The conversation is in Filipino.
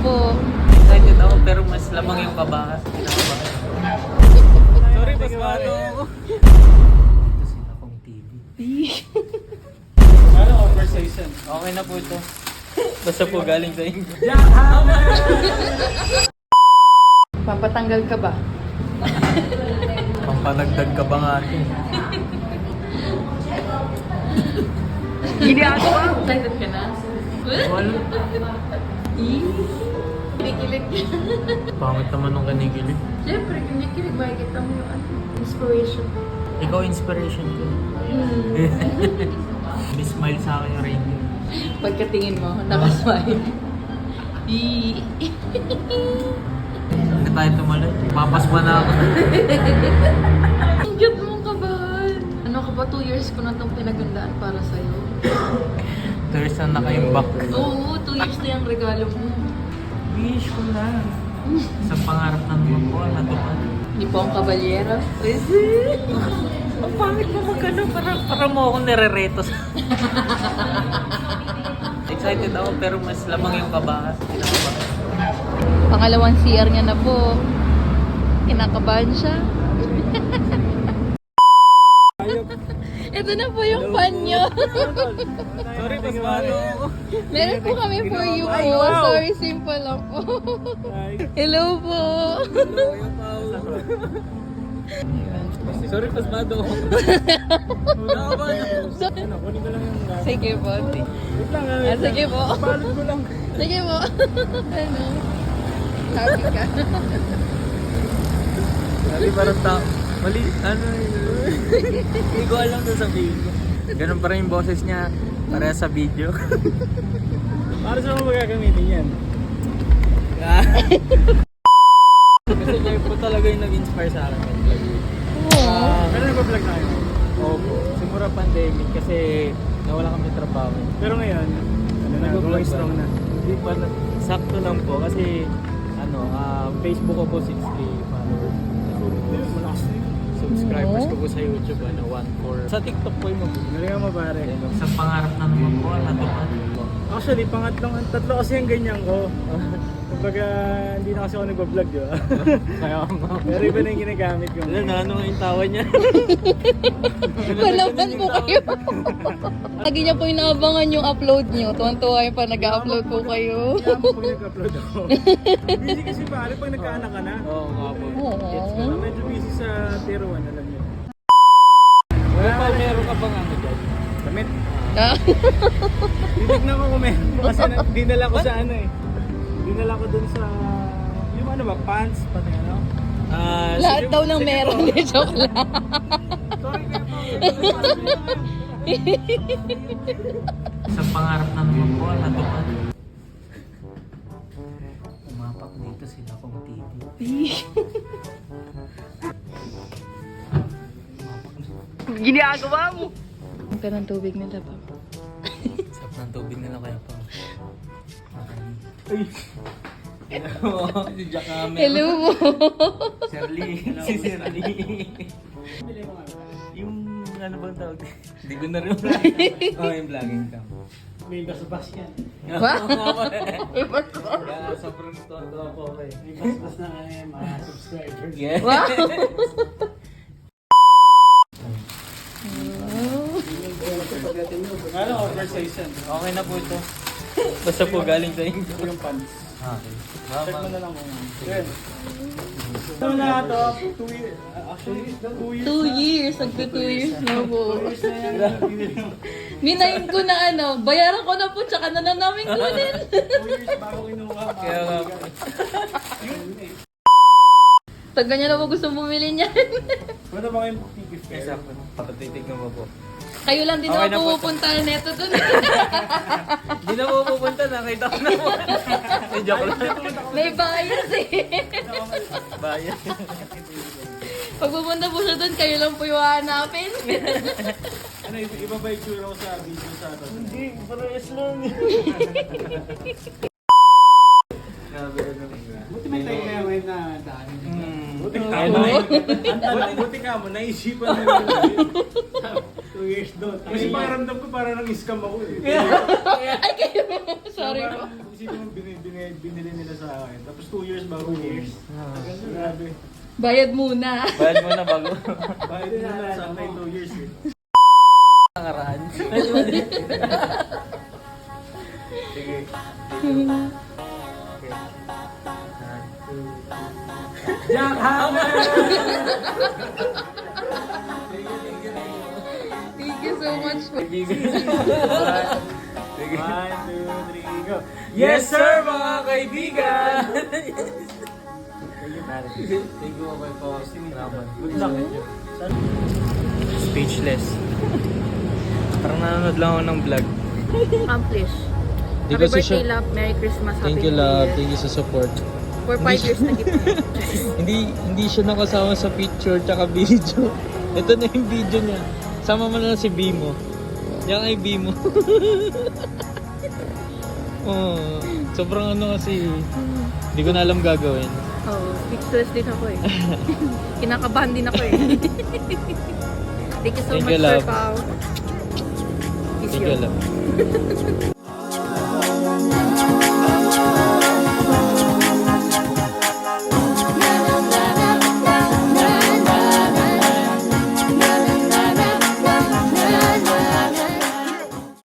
po. Excited ako pero mas lamang yung kabahan. Sorry, mas bago ako. Ito sila kong TV. Ano conversation? Okay na po ito. Basta po galing sa inyo. Papatanggal ka ba? Pampanagdag ka ba nga ito? Ginagawa? Excited ka na? Wala. Kinikilig. Pangit naman nung kanikilig. Siyempre, kinikilig. Makikita mo yung inspiration. Ikaw inspiration ko. May smile sa akin yung reindeer. Pagkatingin mo, nakasmile. Hindi tayo tumalon. Papasma na ako. Ang cute mong kabahan. Ano ka ba? 2 years ko na itong pinagandaan para sa'yo. There's na kayong back. Oo, 2 years na yung regalo mo. Wish ko na. Sa pangarap ng mga ko, natupad. Hindi po ang kabalyera. Ang pangit mo magkano. Para mo akong nire-reto. Excited ako pero mas lamang yung kabahan. Pangalawang CR niya na po. Kinakabahan siya. Ito na po yung fan nyo. Sorry, mas bago ako. Meron po kami for you po. Sorry, simple lang po. Hello po. Sorry, mas bago ako. Nakabahan ako. Ano, kunin ko lang yung gamit. Sige po. Wait lang, Sige po. Balot ko lang. Sige po. Ano? Happy ka. Sabi parang tao. Mali, ano hindi ko alam na sabihin ko. Ganun pa rin yung boses niya. Pareha sa video. Para sa mga magagamitin yan. Kasi kayo po talaga yung nag-inspire sa akin. Pero nag-vlog tayo. Opo. Simura pandemic kasi nawala kami trabaho. Pero ngayon, ano na, going strong na. Hindi pa na. Sakto lang po kasi Facebook ko po 6K followers. Malakas na yun. Subscribers ko po sa YouTube 1.4. Sa TikTok po yung Galing mo pare. sa pangarap ng mga ko, natupad. Actually, tatlo kasi yung ganyan ko. Kumbaga, hindi na kasi ako nag-vlog, di ba? Kaya nga. Pero iba na yung ginagamit ko. Wala na, ano nga yung tawa niya? Malaman po kayo. Lagi niya po inaabangan yung upload niyo. Tuwan-tuwa yung pa nag-upload po kayo. Kaya mo pag nag-upload ako. Busy kasi pare pag nagkaanak ka na. Oo nga po. Oo. Medyo busy sa tier 1, alam niyo. Wala pa, meron ka bang ano dyan? Damit. Ah. Titignan ko kung meron. Kasi dinala ko sa ano eh. Dinala ko dun sa... Yung ano ba? Pants? Pati ano? Lahat daw ng meron. Joke lang. Sorry kaya Sa pangarap ng mga ko, natupad. Umapak dito sila kong TV. Ginagawa mo. Ang ka ng tubig nila pa. Sarap ng tubig nila kaya pa. Ay! Si Jack Hammer. Hello mo. Shirley. Si Shirley. Yung ano bang tawag? Hindi ko na rin. Yung vlogging cam. May basbas yan. Kaya sobrang tuwa ko eh. May basbas na mga subscribers. Yeah. Wow. Ano conversation? Okay na po ito. Basta po galing sa inyo. Yung pants. Okay. Check mo na lang kung good. Ito na ito. 2 years. Actually, 2 years 2 years. Nagka 2 years na po. 2 years na yan. Minayin ko na ano. Bayaran ko na po. Tsaka na namin kunin. 2 years bago kinuha. Kaya nga po. Pag ganyan na po gusto bumili niyan. Ano ba kayong gift kayo? Exactly. Patitignan mo po. Kayo lang din Okay ako na po. pupunta neto dun. Hindi na po pupunta. Nakita ko na po. Ay, joke lang. May bias eh. Bayan. Pag pupunta po siya dun, kayo lang po yung hahanapin. Ano, iba ba yung tsura ko sa video sa ito? Hindi, parehas lang. Grabe ka naman. Buti may tayo kaya ngayon na daan. Buti ka Ayun mo. na. Buti ka mo, naisipan mo yun. 2 years doon. Kasi pakiramdam ko parang nang-scam ako eh. Ay, kayo. Sorry po. Parang isipin mo binibili binili nila sa akin. Tapos 2 years bago years. Grabe. Bayad muna. Bayad mo na bago. Bayad na sa akin 2 years eh. Nakaraan. Sige. Jackhammer! Thank you so much po. Sige. 1, 2, 3, go! Yes sir mga kaibigan! Thank you mga po. Good luck. Speechless. Parang nanonood lang ako ng vlog. Accomplish. Di Happy ko si birthday, Sha- love. Merry Christmas. Thank Happy you New love. Year. Thank you sa support. For 5 years na gift mo. Hindi siya nakasama sa picture tsaka video. Ito na yung video niya. Sama mo na lang si Bimo. Yan ay Bimo. Oh, sobrang ano kasi. Hindi ko na alam gagawin. Oh, speechless din ako eh. Kinakabahan din ako eh. Thank you so Thank much, you, Sir love. Pao. Kiss Thank you. you love.